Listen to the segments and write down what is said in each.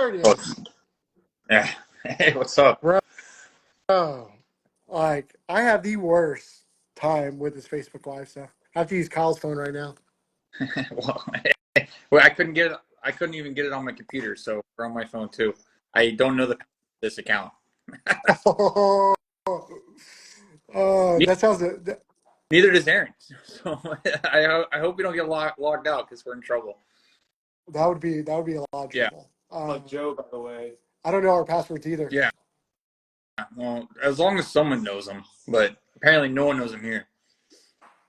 There it is. Yeah. Hey, what's up? Bro, like, I have the worst time with this Facebook Live stuff. I have to use Kyle's phone right now. well, well, I couldn't get it. I couldn't even get it on my computer, so we're on my phone too. I don't know this account. Oh, Ne- that sounds. Neither does Aaron. So I hope we don't get logged out because we're in trouble. That would be a lot of Yeah. trouble. Like Joe, by the way. I don't know our passwords either. Yeah. Well, as long as someone knows them, but apparently no one knows them here.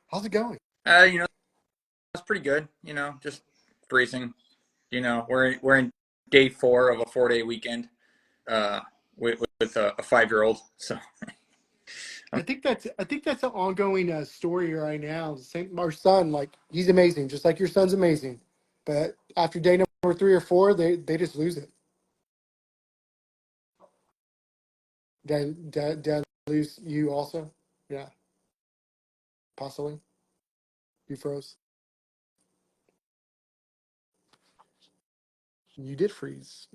How's it going? That's pretty good. Just freezing. We're in day 4 of a 4-day weekend. With a 5-year-old. So I think that's an ongoing story right now. Our son, like, he's amazing, just like your son's amazing. But after day number 3 or 4, they just lose it. Dad lose you also? Yeah. Possibly. You froze. You did freeze.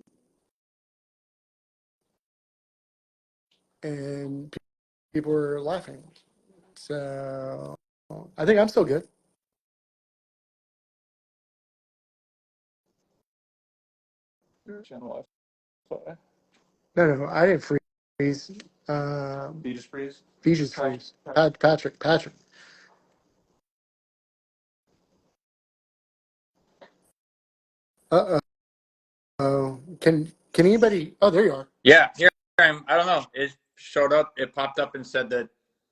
And people were laughing. So I think I'm still good. Channel F. No, I didn't freeze. You just freeze? Feges freeze. Patrick. Uh-oh. Can anybody? Oh, there you are. yeah, here I am. I don't know. It showed up. It popped up and said that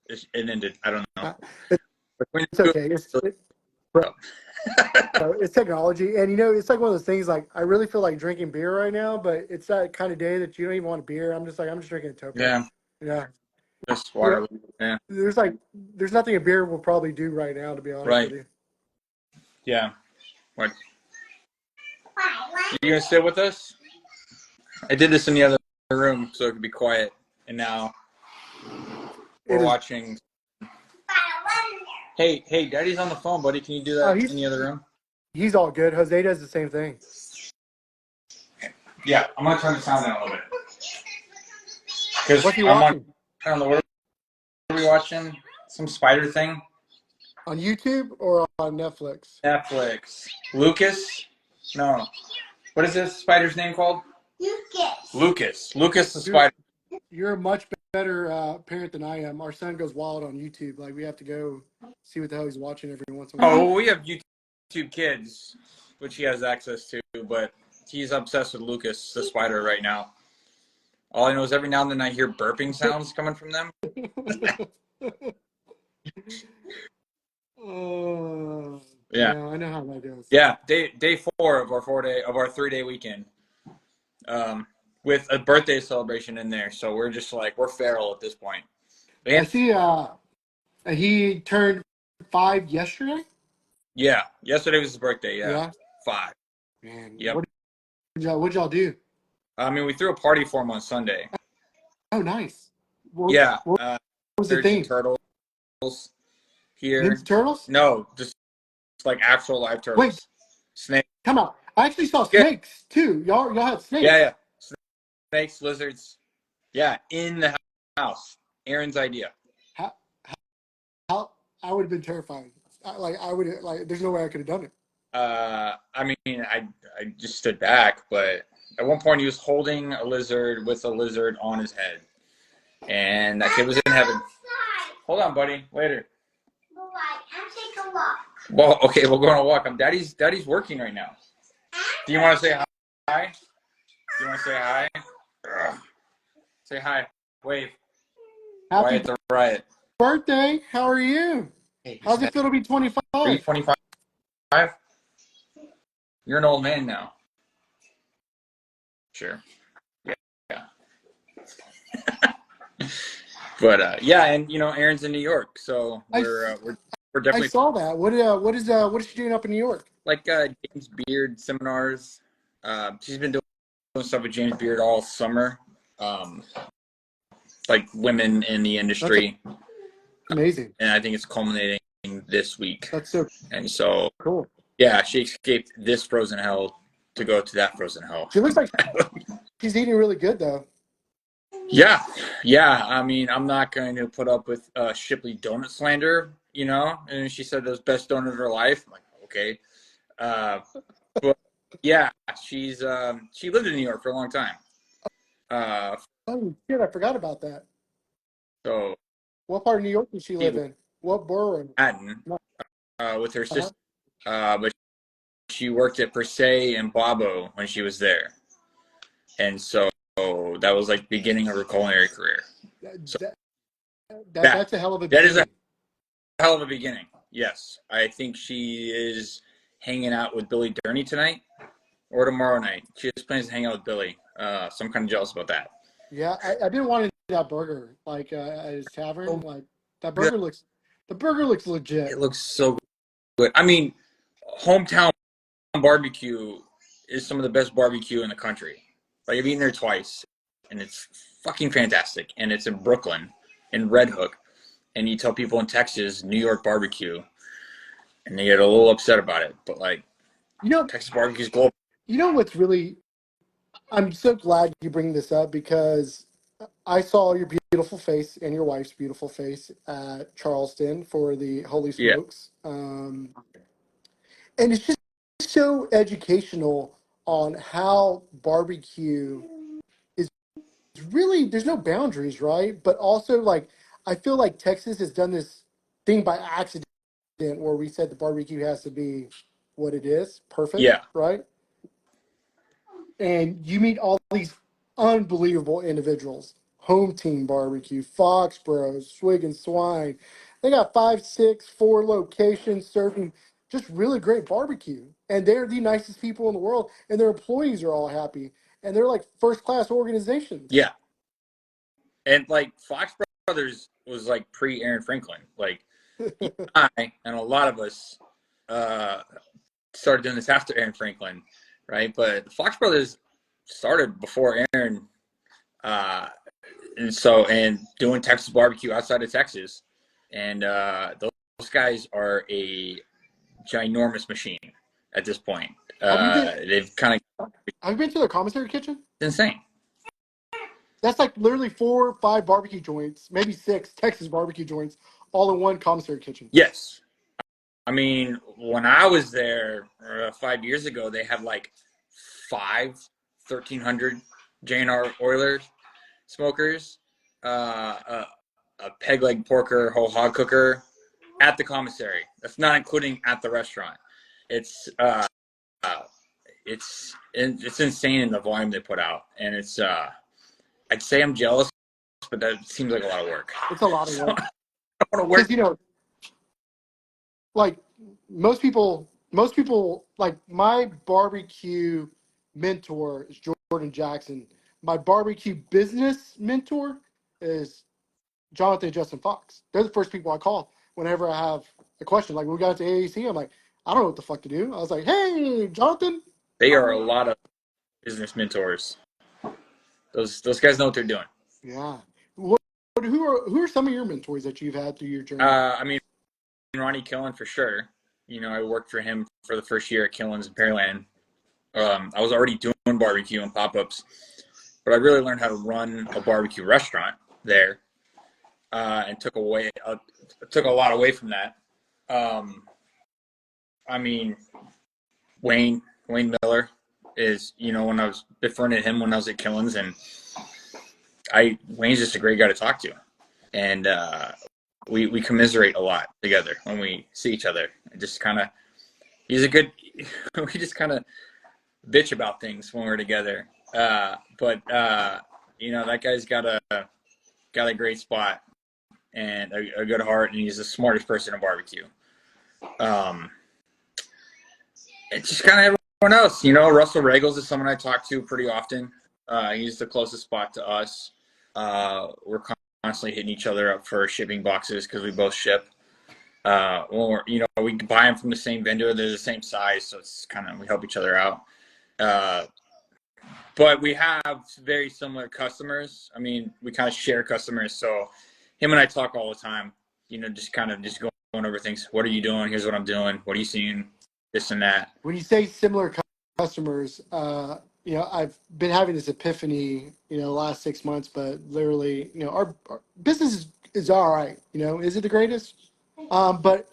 it ended. I don't know. It's okay. It's technology, and it's like one of those things. Like, I really feel like drinking beer right now, but it's that kind of day that you don't even want a beer. I'm just drinking a Topo. Yeah, Yeah. just water. Yeah, There's nothing a beer will probably do right now, to be honest right. with you. Yeah. What? You gonna sit with us? I did this in the other room so it could be quiet, and now we're watching. Hey, Daddy's on the phone, buddy. Can you do that in the other room? He's all good. Jose does the same thing. Yeah, I'm gonna turn the sound down a little bit. Because What's he watching? I don't know. What are we watching? Some spider thing? On YouTube or on Netflix? Netflix. Lucas? No. What is this spider's name called? Lucas the spider. You're a much better parent than I am. Our son goes wild on YouTube. Like, we have to go see what the hell he's watching every once in a while. Oh, we have YouTube Kids, which he has access to, but he's obsessed with Lucas the spider right now. All I know is every now and then I hear burping sounds coming from them. Yeah, I know how that goes. Yeah, day 4 of our 3-day weekend, with a birthday celebration in there. So we're just like, we're feral at this point. I see. He turned 5 yesterday. Yeah, yesterday was his birthday. Yeah. 5. Man, yep. What'd y'all do? I mean, we threw a party for him on Sunday. Oh, nice. What was the thing? Turtles here. Ninja Turtles? No, just like actual live turtles. Wait, snakes. Come on! I actually saw snakes too. Y'all had snakes. Yeah. Snakes, lizards. Yeah, in the house. Aaron's idea. How I would have been terrified. There's no way I could have done it. I mean, I just stood back, but at one point he was holding a lizard with a lizard on his head, and that kid was in heaven. Hold on, buddy. Later. I'm taking a walk. Well, okay, we'll go on a walk. Daddy's working right now. Do you want to say hi? Do you want to say hi? Say hi. Wave. Happy Riot. birthday! How are you? Hey, how's it feel to be 25? Are you 25? You're an old man now. Sure. Yeah. But yeah, and Aaron's in New York, so we're definitely. I saw that. What is she doing up in New York? Like James Beard seminars. She's been doing stuff with James Beard all summer. Like women in the industry. Amazing. And I think it's culminating this week. That's so. And so Cool. Yeah, she escaped this frozen hell to go to that frozen hell. She looks like she's eating really good though. Yeah. I mean, I'm not going to put up with Shipley donut slander, you know. And she said those best donut of her life. I'm like, okay, but yeah, she lived in New York for a long time. Oh shit, I forgot about that. So What part of New York does she live in? What borough? Manhattan with her Uh-huh. sister, but she worked at Per Se and Babo when she was there, and so that was like the beginning of her culinary career. So That, that that's a hell of a that is a beginning. hell of a beginning. Yes, I think she is hanging out with Billy Durney tonight or tomorrow night. She just plans to hang out with Billy. So I'm kind of jealous about that. Yeah, I've been wanting that burger, like at his tavern. Oh, Like that the burger looks it legit. looks so good. I mean, hometown barbecue is some of the best barbecue in the country. Like I've eaten there twice, and it's fucking fantastic. And it's in Brooklyn, in Red Hook. And you tell people in Texas, New York barbecue, and they get a little upset about it. But like You know, Texas barbecue is global. you know what's really. I'm so glad you bring this up because I saw your beautiful face and your wife's beautiful face at Charleston for the Holy Yeah, Smokes, and it's just so educational on how barbecue is really. There's no boundaries, right? But also, like, I feel like Texas has done this thing by accident where we said the barbecue has to be what it is, perfect, yeah, right? And you meet all these unbelievable individuals. Home Team Barbecue, Fox Bros, Swig and Swine. They got 5, 6, 4 locations serving just really great barbecue. And they're the nicest people in the world, and their employees are all happy. And they're like first class organizations. yeah. And like Fox Brothers was like pre Aaron Franklin. Like you and I and a lot of us uh, started doing this after Aaron Franklin, right? But the Fox Brothers started before Aaron, uh, and doing Texas barbecue outside of Texas, and those guys are a ginormous machine at this point. Have you been They've kind of have you been to their commissary kitchen? insane. That's like literally 4 or 5 barbecue joints, maybe 6 Texas barbecue joints, all in one commissary kitchen. Yes, I mean when I was there 5 years ago, they had like 1,300 JNR Oilers smokers, a peg leg porker, whole hog cooker at the commissary. That's not including at the restaurant. It's it's insane in the volume they put out, and it's I'd say I'm jealous, but that seems like a lot of work. It's a lot of So work. I want to Because, work. you know, like most people like my barbecue mentor is Jordan Jackson. My barbecue business mentor is Jonathan and Justin Fox. They're the first people I call whenever I have a question. Like when we got to AAC, I'm like, I don't know what the fuck to do. I was like, hey, Jonathan. They are a lot of business mentors. Those guys know what they're doing. Yeah. What, who are some of your mentors that you've had through your journey? I mean, Ronnie Killen for sure. You know, I worked for him for the first year at Killen's in Pearland. I was already doing barbecue and pop-ups, but I really learned how to run a barbecue restaurant there, and took a lot away from that. Um, I mean, Wayne Miller is, you know, when I was befriended him when I was at Killen's, and Wayne's just a great guy to talk to, and we commiserate a lot together when we see each other. Just kind of, he's a good. We just kind of bitch about things when we're together. But you know, that guy's got a great spot and a good heart, and he's the smartest person in barbecue. It's just kind of everyone else, you know. Russell Regals is someone I talk to pretty often. He's the closest spot to us. We're constantly hitting each other up for shipping boxes because we both ship. When we're, you know, we buy them from the same vendor. They're the same size, so it's kind of, we help each other out. But we have very similar customers. I mean, we kind of share customers. So him and I talk all the time, you know, just kind of just going over things. What are you doing? Here's what I'm doing. What are you seeing? This and that. When you say similar customers, I've been having this epiphany, the last 6 months, but literally, our business is all right. Is it the greatest? But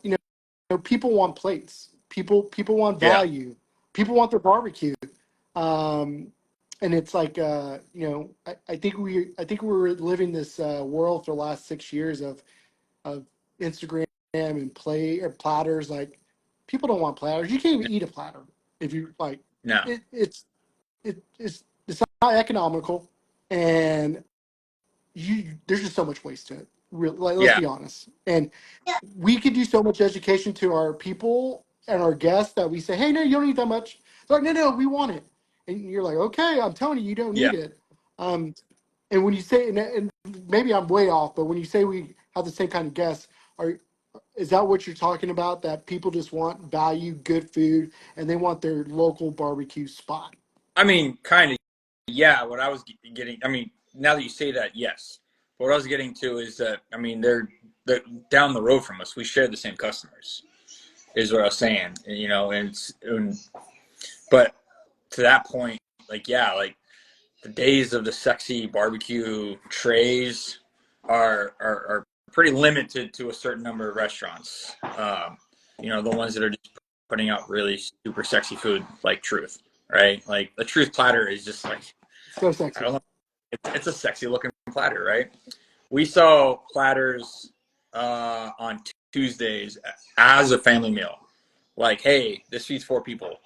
people want plates. People want Yeah. value. People want their barbecue. And it's like, I think we were living this world for the last 6 years of Instagram and play or platters. Like, people don't want platters. You can't even eat a platter if you like. No. It's not economical, and there's just so much waste to it. Like, let's Yeah. be honest. And we could do so much education to our people and our guests that we say, hey, no, you don't need that much. They're like, no, we want it. And you're like, okay, I'm telling you, you don't Yeah. need it. And when you say, and maybe I'm way off, but when you say we have the same kind of guests, is that what you're talking about? That people just want value, good food, and they want their local barbecue spot? I mean, kind of. Yeah. What I was getting. I mean, now that you say that, yes. What I was getting to is that they're down the road from us. We share the same customers. Is what I was saying. But to that point, like, yeah, like the days of the sexy barbecue trays are pretty limited to a certain number of restaurants. The ones that are just putting out really super sexy food, like Truth, right? Like the Truth platter is just like, So I sexy. don't know, it's a sexy looking platter, right? We saw platters on Tuesdays as a family meal. Like, hey, this feeds 4 people.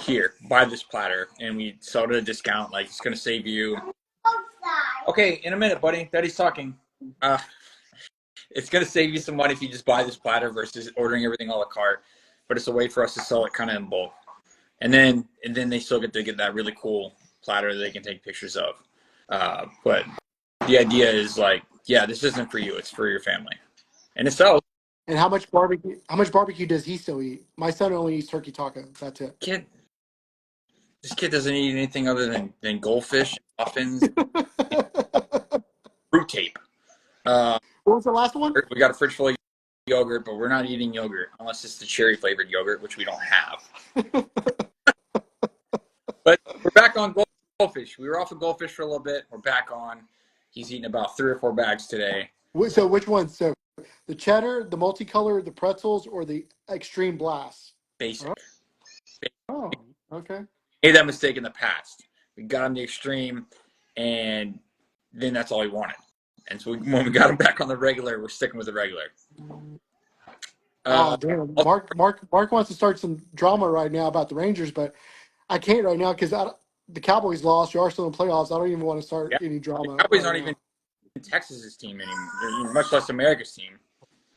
Here, buy this platter, and we sell it at a discount. Like, it's gonna save you. Okay, in a minute, buddy. Daddy's talking. Uh, it's gonna save you some money if you just buy this platter versus ordering everything a la carte. But it's a way for us to sell it kind of in bulk, and then they still get to get that really cool platter that they can take pictures of. But the idea is like, yeah, this isn't for you; it's for your family, and it sells. And how much barbecue? How much barbecue does he still eat? My son only eats turkey taco. That's it. Kid, this kid doesn't eat anything other than goldfish, muffins, What fruit tape. Uh, was the last one? we got a fridge full of yogurt, but we're not eating yogurt unless it's the cherry flavored yogurt, which we don't have. But we're back on goldfish. We were off of goldfish for a little bit. We're back on. He's eating about 3 or 4 bags today. So which one? So the cheddar, the multicolor, the pretzels, or the extreme blast? Basic. Oh, okay. Made that mistake in the past. We got him the extreme, and then that's all he wanted. And so when we got him back on the regular, we're sticking with the regular. Oh, damn. Mark wants to start some drama right now about the Rangers, but I can't right now because the Cowboys lost. You are still in playoffs. I don't even want to start Yeah, any the drama Cowboys right aren't now. even Texas's team anymore, much less America's team.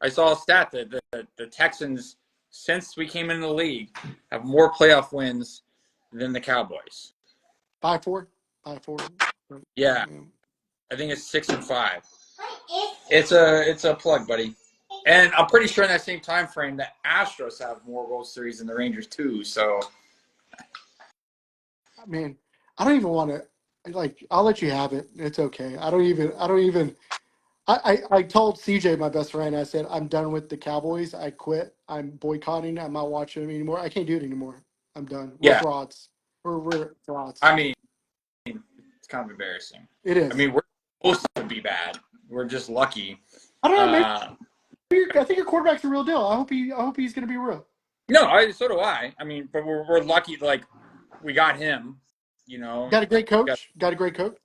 I saw a stat that the Texans, since we came into the league, have more playoff wins than the Cowboys. 5-4? 5-4. Yeah, I think it's 6-5. It's a plug, buddy. And I'm pretty sure in that same time frame, the Astros have more World Series than the Rangers too. So, Man, I don't even want to. Like, I'll let you have it. It's okay. I told CJ, my best friend, I said, I'm done with the Cowboys. I quit. I'm boycotting. I'm not watching them anymore. I can't do it anymore. I'm done. We're yeah, frauds. We're frauds. I mean, it's kind of embarrassing. It I is. mean, we're supposed to be bad. We're just lucky. I don't know. Uh, I think your quarterback's the real deal. I hope he's going to be real. no, so do I. I mean, but we're lucky. Like, we got him. You know, Got a great got coach. Got a great coach.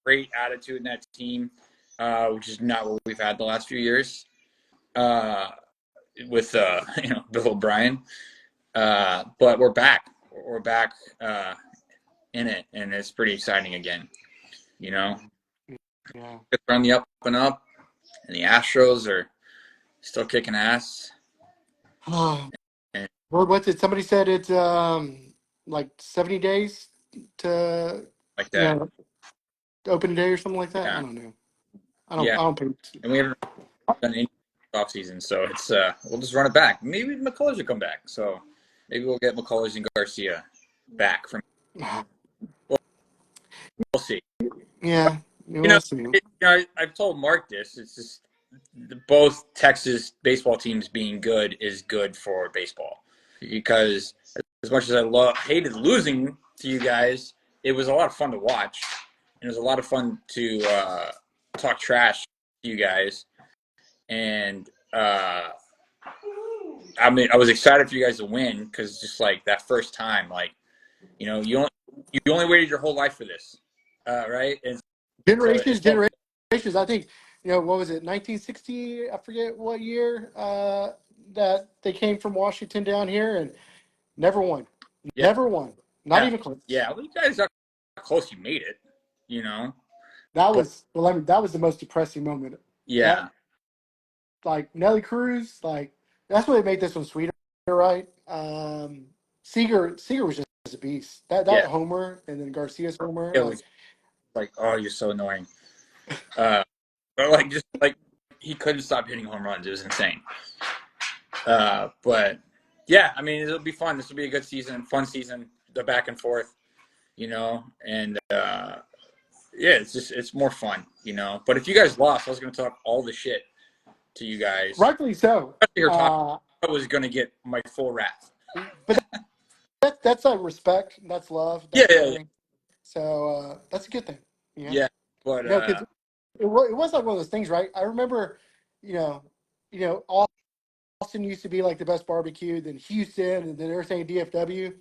great attitude in that team, which is not what we've had the last few years. With Bill O'Brien, but we're back. We're back in it, and it's pretty exciting again. You know, Yeah. we're on the up and up, and the Astros are still kicking ass. And Well, what's it? Somebody said it's like 70 days to like that, open day or something like that. I yeah, don't know. I yeah. don't pay. And we haven't done any off season, so it's we'll just run it back. Maybe McCullers will come back, so maybe we'll get McCullers and Garcia back from. We'll see. Yeah, we'll see. I've told Mark this. It's just both Texas baseball teams being good is good for baseball because as as much as hated losing to you guys, it was a lot of fun to watch, and it was a lot of fun to talk trash to you guys. And I mean, I was excited for you guys to win because just like that first time, like, you know, you only waited your whole life for this, right? And so Generations, it's fun. generations. I think, what was it, 1960? I forget what year that they came from Washington down here and never won. Yeah, Never won. Not yeah, even close. yeah. Well, you guys got close. You made it, you know. That But was, well, I mean, that was the most depressing moment. That, yeah, like, Nelly Cruz, like, that's what made this one sweeter, right? Seager was just a beast. That yeah. homer and then Garcia's homer, It like, was like, oh, you're so annoying. Uh, but like, just like he couldn't stop hitting home runs. It was insane. But yeah, I mean, it'll be fun. This will be a good season, fun season. The back and forth, you know, and yeah, it's more fun, you know. But if you guys lost, I was going to talk all the shit to you guys. rightfully so. Especially your top, I was going to get my full wrath. But that's like respect, that's love, Yeah, that's yeah, yeah. caring. So that's a good thing. Yeah, but Because it was like one of those things, right? I remember, you know, Austin used to be like the best barbecue, then Houston, and then everything at DFW.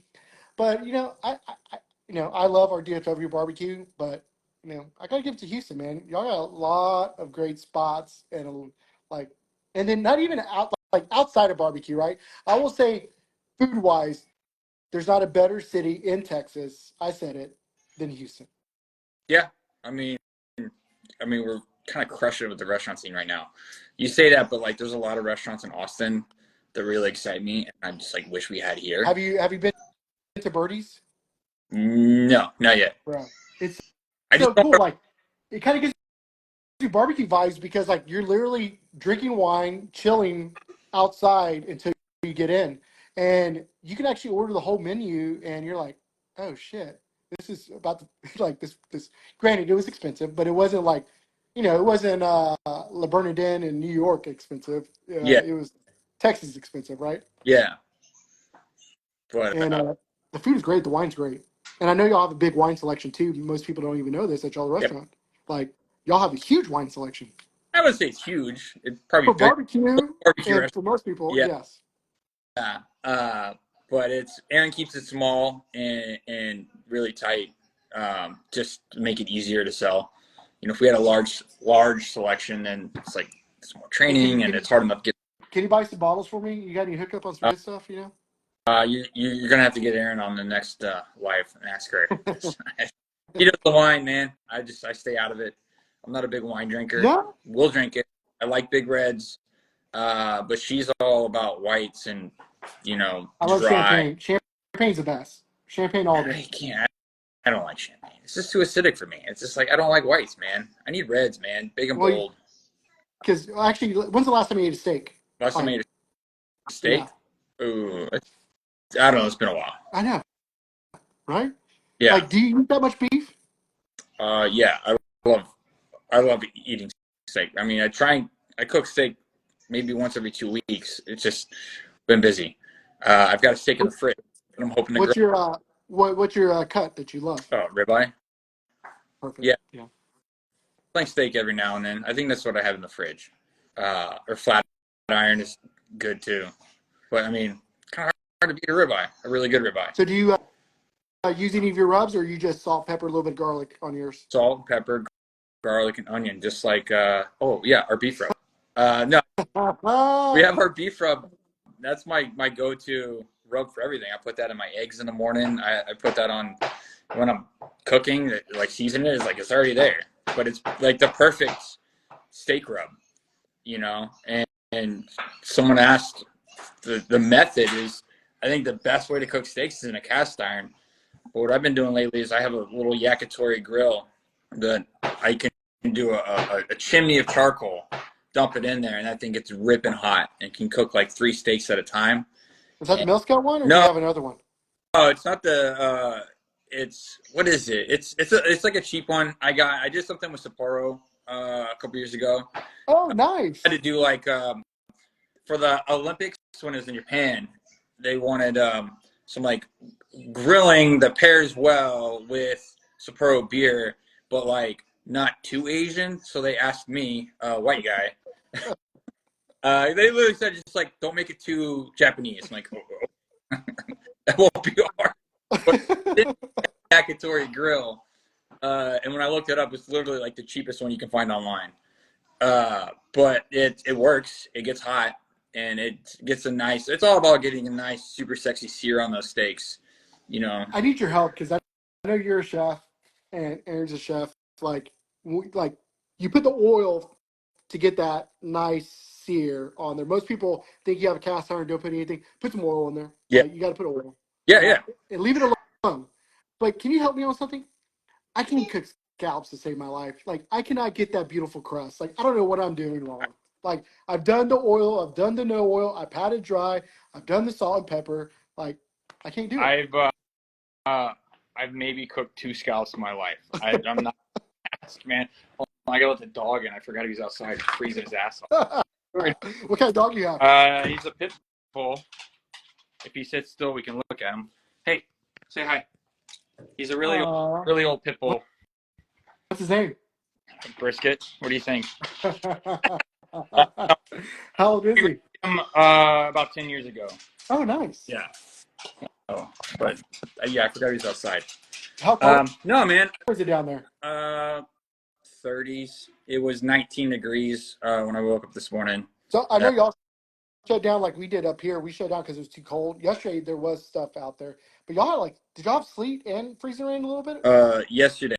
But I love our DFW barbecue, but I gotta give it to Houston, man. Y'all got a lot of great spots like, and then not even outside of barbecue, right? I will say, food wise, there's not a better city in Texas. I said it than Houston. yeah, I mean, we're kind of crushing it with the restaurant scene right now. You say that, but like, there's a lot of restaurants in Austin that really excite me, and I just like wish we had here. Have you been to Birdie's? No, not yet. Bro, it's I just so don't. cool. Like, it kind of gives you barbecue vibes because like you're literally drinking wine, chilling outside until you get in, and you can actually order the whole menu, and you're like, oh shit, this is about to like this. Granted, it was expensive, but it wasn't like, it wasn't La Bernardin in New York expensive. Yeah, It was Texas expensive, right? yeah, but And the food is great, the wine's great, and I know y'all have a big wine selection too. Most people don't even know this at y'all yeah, restaurant. Like, y'all have a huge wine selection. I would say it's huge. It's probably For big barbecue, barbecue and restaurant. for most people, Yeah, yes. but Aaron keeps it small and really tight, just to make it easier to sell. You know, if we had a large selection, then it's more Hey, can you training and can you it's hard enough to get. can you buy some bottles for me? You got any hookup on some good stuff? You're gonna have to get Aaron on the next live and ask her. He does the wine, man. I stay out of it. I'm not a big wine drinker. No, We'll drink it. I like big reds, but she's all about whites and I love dry. champagne. Champagne's the best. Champagne all I day. can't. I don't like champagne. It's just too acidic for me. It's just like I don't like whites, man. I need reds, man. Big and Well, bold. because actually, when's the last time you ate a steak? Last time I Like, ate a yeah, steak, ooh, I don't know. It's been a while. I know, right? Yeah, Like, do you eat that much beef? yeah. Love I love eating steak. I mean, I cook steak maybe once every 2 weeks. It's just been busy. I've got a steak in the fridge that I'm hoping to grill. What's your what's your cut that you love? Oh, ribeye. Perfect. Yeah, Yeah. like steak every now and then. I think that's what I have in the fridge. Or flat iron is good too. But I mean, kind of hard to beat a ribeye. A really good ribeye. So do you use any of your rubs, or you just salt, pepper, a little bit of garlic on yours? Salt, pepper, garlic, and onion. Just like oh yeah, our beef rub. No, we have our beef rub. That's my go-to rub for everything. I put that in my eggs in the morning. I put that on when I'm cooking, like seasoning it. It's like it's already there. But it's like the perfect steak rub, And someone asked the method is, I think the best way to cook steaks is in a cast iron. But what I've been doing lately is I have a little yakitori grill that I can do a chimney of charcoal, dump it in there, and that thing gets ripping hot and can cook like 3 steaks at a time. Is that the And Moscow one, or do you no, have another one? it's not the. It's what is it? It's like a cheap one. I did something with Sapporo a couple years ago. Oh, I nice. had to do like for the Olympics when it was in Japan. They wanted So I'm like, grilling that pairs well with Sapporo beer, but like not too Asian. So they asked me, white guy. They literally said just like don't make it too Japanese. I'm like, oh, that won't be hard. But it's a yakitori grill, and when I looked it up, it's literally like the cheapest one you can find online. But it works. It gets hot, and it gets a nice. It's all about getting a nice, super sexy sear on those steaks. You know. I need your help because I know you're a chef and Aaron's a chef. Like, like you put the oil to get that nice sear on there. Most people think you have a cast iron, don't put anything. Put some oil in there. Yeah. Like you got to put oil. Yeah. Yeah. And leave it alone. But can you help me on something? I can't cook scallops to save my life. Like I cannot get that beautiful crust. Like I don't know what I'm doing wrong. Like I've done the oil, I've done the no oil, I patted dry, I've done the salt and pepper. Like I can't do it. I've maybe cooked 2 scallops in my life. I'm not man. Oh, I got the dog and I forgot he was outside freezing his ass off. What kind of dog do you have? He's a pit bull. If he sits still, we can look at him. Hey, say hi. He's a really old pit bull. What's his name? Brisket. What do you think? How old is he? About 10 years ago. Oh, nice. Yeah. Oh, but yeah, I forgot he was outside. How cold No, man. is it down there? 30s. It was 19 degrees when I woke up this morning. So I know y'all shut down like we did up here. We shut down because it was too cold. Yesterday there was stuff out there, but y'all like did y'all have sleet and freezing rain a little bit? Yesterday.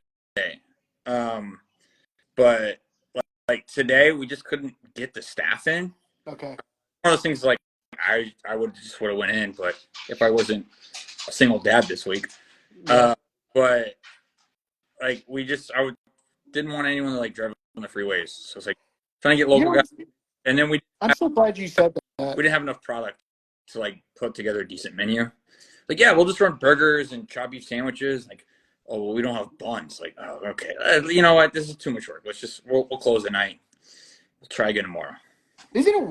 But like today we just couldn't get the staff in. Okay. One of those things like I would have went in, but if I wasn't a single dad this week, but like didn't want anyone to like drive on the freeways, so it's like trying to get local guys, and then I'm so glad you said that. We didn't have enough product to like put together a decent menu. Like, yeah, we'll just run burgers and chopped beef sandwiches. Like, oh, well, we don't have buns. Like, oh, okay. You know what? This is too much work. We'll close the night. We'll try again tomorrow. Isn't it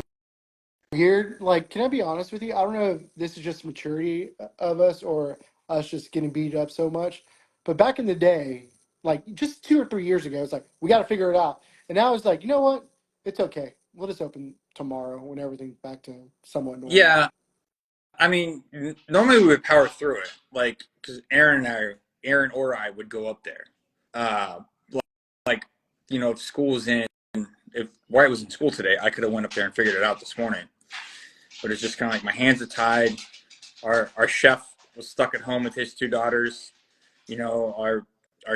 weird? Like, can I be honest with you? I don't know if this is just maturity of us or us just getting beat up so much. But back in the day, like just 2 or 3 years ago, it's like we got to figure it out. And now it's like, you know what? It's okay. We'll just open tomorrow when everything's back to somewhat normal. Yeah, I mean, normally we would power through it, like because Aaron or I would go up there. Like you know, if school was in, if Wyatt was in school today, I could have went up there and figured it out this morning. But it's just kind of like my hands are tied. Our chef was stuck at home with his 2 daughters. You know, our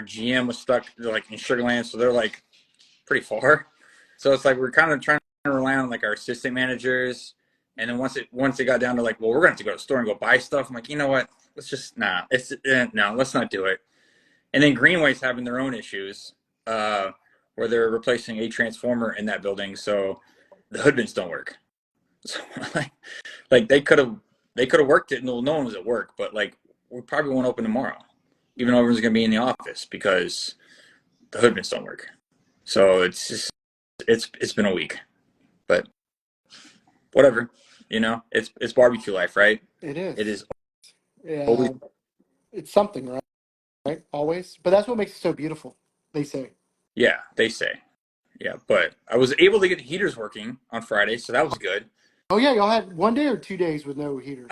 GM was stuck like in Sugar Land, so they're like pretty far. So it's like we're kind of trying to rely on like our assistant managers. And then once it got down to like, well, we're gonna have to go to the store and go buy stuff. I'm like, you know what? Let's just no, let's not do it. And then Greenway's having their own issues where they're replacing a transformer in that building, so the hood vents don't work. So like they could have worked it, and no one was at work, but like we probably won't open tomorrow, even though everyone's gonna be in the office because the hood vents don't work. So it's been a week, but whatever, you know, it's barbecue life, right? It is. It is. Yeah. Always. It's something, right? Right? Always. But that's what makes it so beautiful, they say. Yeah, they say. Yeah, but I was able to get the heaters working on Friday, so that was good. Oh yeah, y'all had 1 day or 2 days with no heater.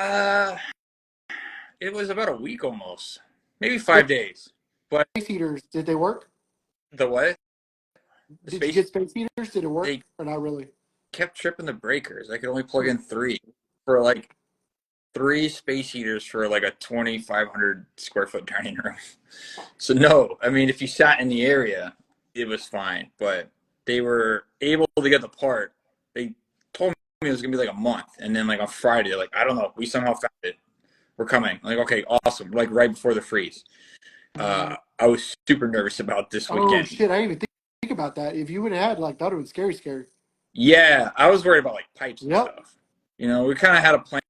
It was about a week almost, maybe 5 days. But Space heaters, did they work? the what? Did you get space heaters? Did it work or not really? Kept tripping the breakers. I could only plug in 3 for like 3 space heaters for like a 2,500 square foot dining room. So no, I mean if you sat in the area, it was fine. But they were able to get the part. They told me it was gonna be like a month, and then like on Friday, they're like, I don't know, we somehow found it. We're coming. I'm like, okay, awesome. Like right before the freeze. I was super nervous about this weekend. Oh shit, I didn't even think about that. If you would have had like that would have been scary. Yeah, I was worried about like pipes and stuff. You know, we kind of had a plan.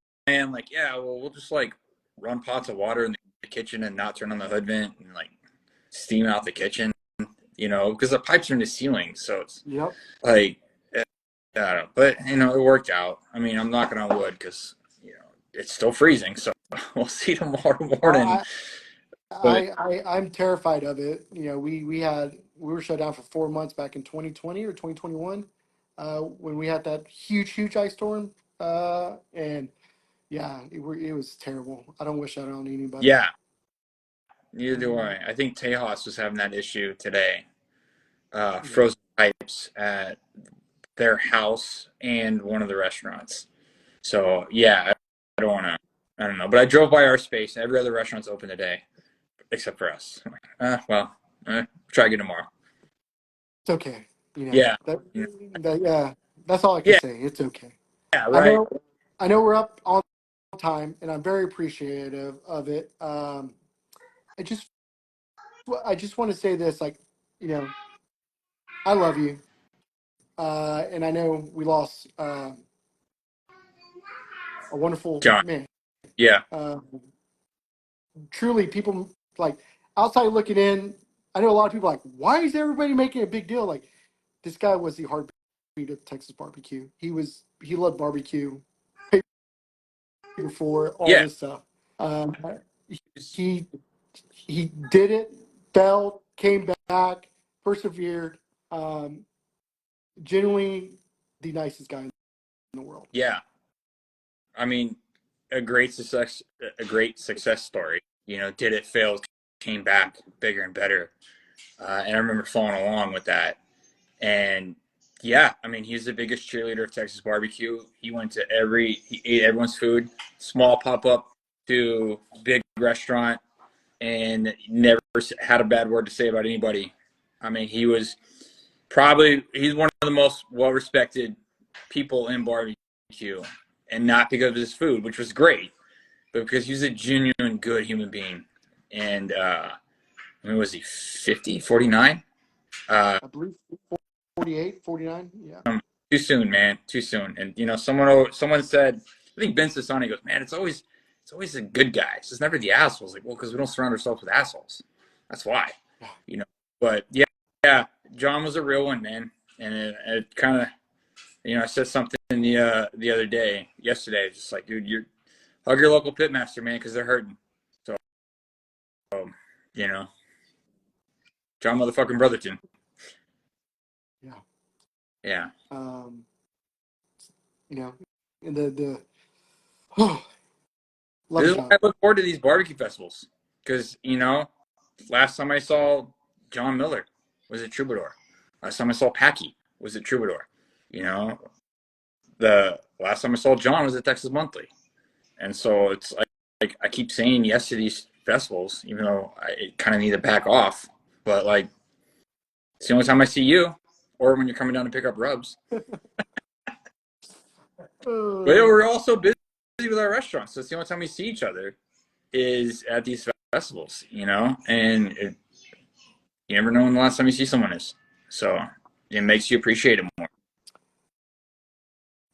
Like, yeah, well, we'll just like run pots of water in the kitchen and not turn on the hood vent and like steam out the kitchen. You know, because the pipes are in the ceiling, so it's like I don't know. But you know, it worked out. I mean, I'm knocking on wood because you know it's still freezing. So We'll see tomorrow Well, morning. But I'm terrified of it. You know, we were shut down for 4 months back in 2020 or 2021, when we had that huge ice storm. And yeah, it was terrible. I don't wish that on anybody. yeah, neither do I. I think Tejas was having that issue today. Yeah. Frozen pipes at their house and one of the restaurants. So yeah, I don't want to. I don't know, but I drove by our space. And every other restaurant's open today except for us. Well, try again tomorrow. It's okay. You know, Yeah, yeah, yeah, that's all I can yeah, say. It's okay. yeah, I right. know, I know we're up on time, and I'm very appreciative of it. I just, I just want to say this, like, you know, I love you, and I know we lost a wonderful John. man. Yeah, Uh, Truly, people like outside looking in. I know a lot of people are like, why is everybody making a big deal? Like, this guy was the heartbeat of Texas barbecue. He loved barbecue, paid before all yeah. this stuff. Um, he he did it, fell, came back, persevered. Um, Genuinely the nicest guy in the world. Yeah. I mean, a great success story. You know, did it, failed, came back bigger and better. And I remember following along with that. And yeah, I mean, he's the biggest cheerleader of Texas barbecue. He ate everyone's food, small pop up to big restaurant, and never had a bad word to say about anybody. I mean, he's one of the most well respected people in barbecue, and not because of his food, which was great, but because he was a genuine good human being. And I mean, was he 50, 49? I believe 48, 49. Yeah. Too soon, man. Too soon. And you know, someone said, I think Ben Sassani goes, man, it's always the good guys. It's never the assholes. Like, well, because we don't surround ourselves with assholes. That's why. Yeah. You know. But yeah, yeah, John was a real one, man. And it kind of, I said something the other day, yesterday, just like, dude, you hug your local pitmaster, man, because they're hurting. So, you know, John motherfucking Brotherton. Yeah. Yeah. Um, you know, and the oh, love This you, is why I John. look forward to these barbecue festivals. Because, last time I saw John Miller was at Troubadour. Last time I saw Packy was at Troubadour. You know, the last time I saw John was at Texas Monthly. And so it's like I keep saying yes to these festivals, even though I kind of need to back off. But like, it's the only time I see you, or when you're coming down to pick up rubs. But yeah, Uh, we're also busy with our restaurants, so it's the only time we see each other is at these festivals, and you never know when the last time you see someone is. So it makes you appreciate it more.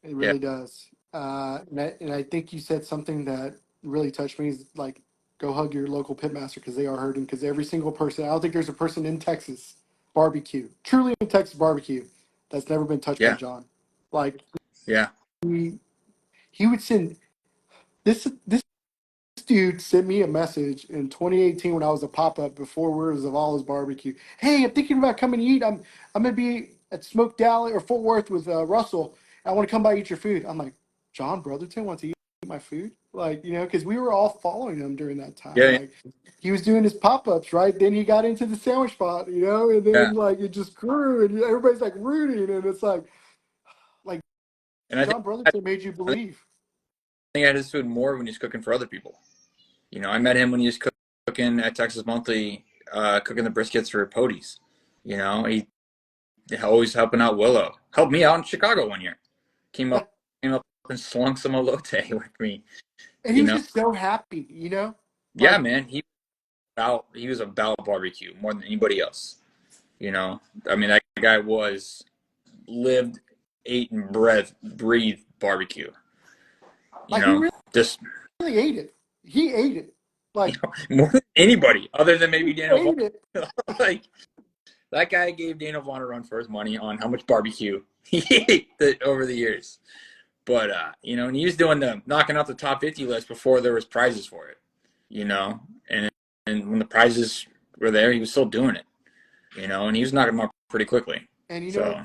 it Yeah, really does. And I think you said something that really touched me is like, go hug your local pitmaster because they are hurting. Because every single person, I don't think there's a person in Texas barbecue, truly in Texas barbecue, that's never been touched by yeah, John. Like yeah, he, he would send this dude sent me a message in 2018 when I was a pop up before we were Zavala's barbecue. Hey, I'm thinking about coming to eat. I'm gonna be at Smoke Dallas or Fort Worth with Russell. I want to come by eat your food. I'm like, John Brotherton wants to eat my food, like because we were all following him during that time. yeah, Like he was doing his pop ups, right? Then he got into the sandwich spot, and yeah. then like it just grew, and everybody's like rooting, and it's like And I think John I Brotherton made you believe. think I had his food more when he's cooking for other people. I met him when he was cooking at Texas Monthly, cooking the briskets for Pody's. He always helping out Willow. Helped me out in Chicago one year. Came up and slung some elote with me. And he You was know, just so happy, yeah, like man. He was about barbecue more than anybody else. I mean, that guy lived, ate, and breathed barbecue. like he really Just ate it. He ate it. Like more than anybody other than maybe he Daniel ate it. Vaughn. Like that guy gave Daniel Vaughn a run for his money on how much barbecue he ate over the years. But and he was doing the knocking out the top 50 list before there was prizes for it. And when the prizes were there, he was still doing it. And he was knocking them out pretty quickly. And So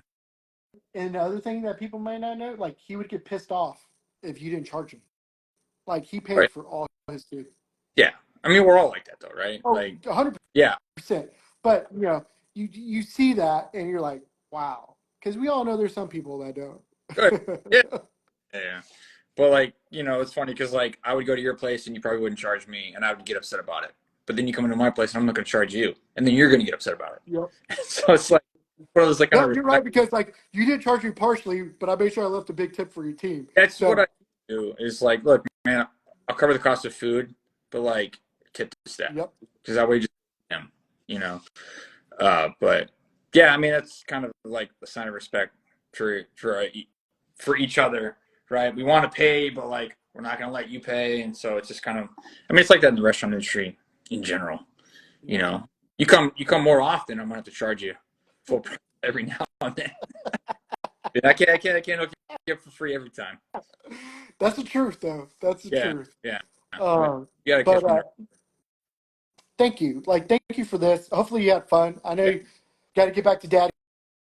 and the other thing that people might not know, like he would get pissed off if you didn't charge him. Like he paid right. for all his food. Yeah. I mean, we're all like that though, right? Oh, Like, 100%. yeah. But you see that and you're like, wow, because we all know there's some people that Good. Yeah. don't. Yeah. But like, it's funny because like I would go to your place and you probably wouldn't charge me and I would get upset about it. But then you come into my place and I'm not going to charge you, and then you're going to get upset about it. Yep. So it's like one of those like kind No, of you're right, because like you did charge me partially, but I made sure I left a big tip for your team. That's what So I do is like, look, man, I'll cover the cost of food, but like tip the staff yep. because that way you just them, you know. But yeah, I mean that's kind of like a sign of respect for each other, right? We want to pay, but like we're not going to let you pay, and so it's just kind of, I mean, it's like that in the restaurant industry in general. You come more often, I'm gonna have to charge you full price every now and then. I can't hook you up for free every time. That's the truth, though. That's the Yeah, truth. yeah. Um, You gotta catch but me there. thank you. Like, thank you for this. Hopefully, you had fun. I know Yeah, you got to get back to daddy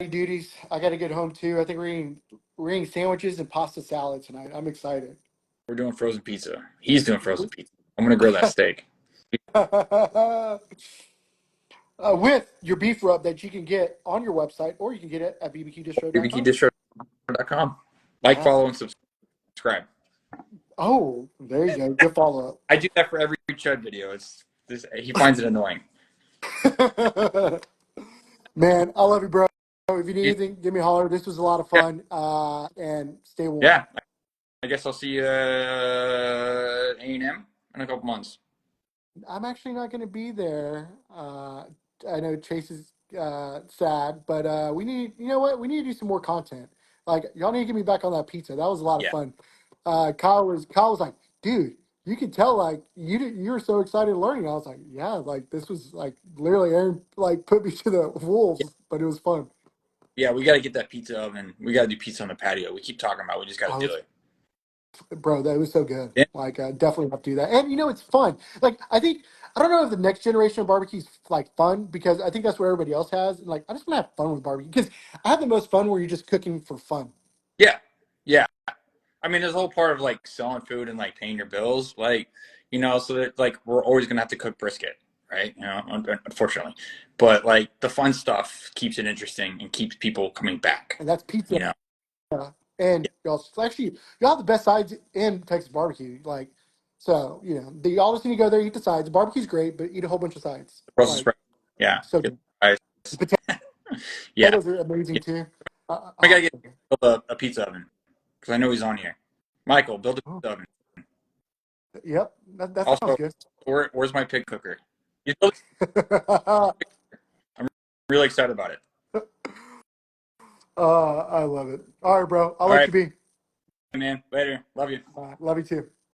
duties. I got to get home too. I think we're eating sandwiches and pasta salad tonight. I'm excited. we're doing frozen pizza. He's doing frozen pizza. I'm gonna grill that steak. With your beef rub that you can get on your website, or you can get it at bbqdistro.com. BBQDistro.com. Like, Yeah. follow, and subscribe. Oh, there you go. Good follow I do that for every Chud video. It's this. He finds it annoying. up. Man, I love you, bro. If you need You- anything, give me a holler. This was a lot of Yeah, fun. And stay warm. yeah. I guess I'll see you at A&M in a couple months. I'm actually not going to be there. I know Chase is sad, but we need, you know what? We need to do some more content. Like, y'all need to get me back on that pizza. That was a lot of Yeah. fun. Kyle was like, dude, you could tell like you were so excited learning. I was like, yeah, like this was like literally Aaron like put me to the wolves, but it was fun. Yeah, we got to get that pizza oven. We got to do pizza on the patio. We keep talking about it. We just got to Oh, do it. bro, that was so good. Yeah. Like, definitely have to do that. And it's fun. Like, I don't know if the next generation of barbecue is like fun, because I think that's what everybody else has. And like, I just want to have fun with barbecue, because I have the most fun where you're just cooking for fun. Yeah. Yeah. I mean, there's a whole part of like selling food and like paying your bills, like, so that like we're always gonna have to cook brisket, right? Unfortunately, but like the fun stuff keeps it interesting and keeps people coming back. And that's pizza. You know, And y'all have the best sides in Texas barbecue. Like, so y'all just need to go there, eat the sides. The barbecue's great, but eat a whole bunch of sides. the Brussels Like, sprout. Yeah, so get good. the The fries. Yeah, potatoes are amazing yeah. too. I gotta Oh, get so good. a pizza oven because I know he's on here. Michael, build a Oh, pizza oven. yep, that sounds Also, good. where's my pig cooker? He's building. I'm really excited about it. I love it. All right, bro. I'll All let right, you be. man. Later. Love you. Love you too.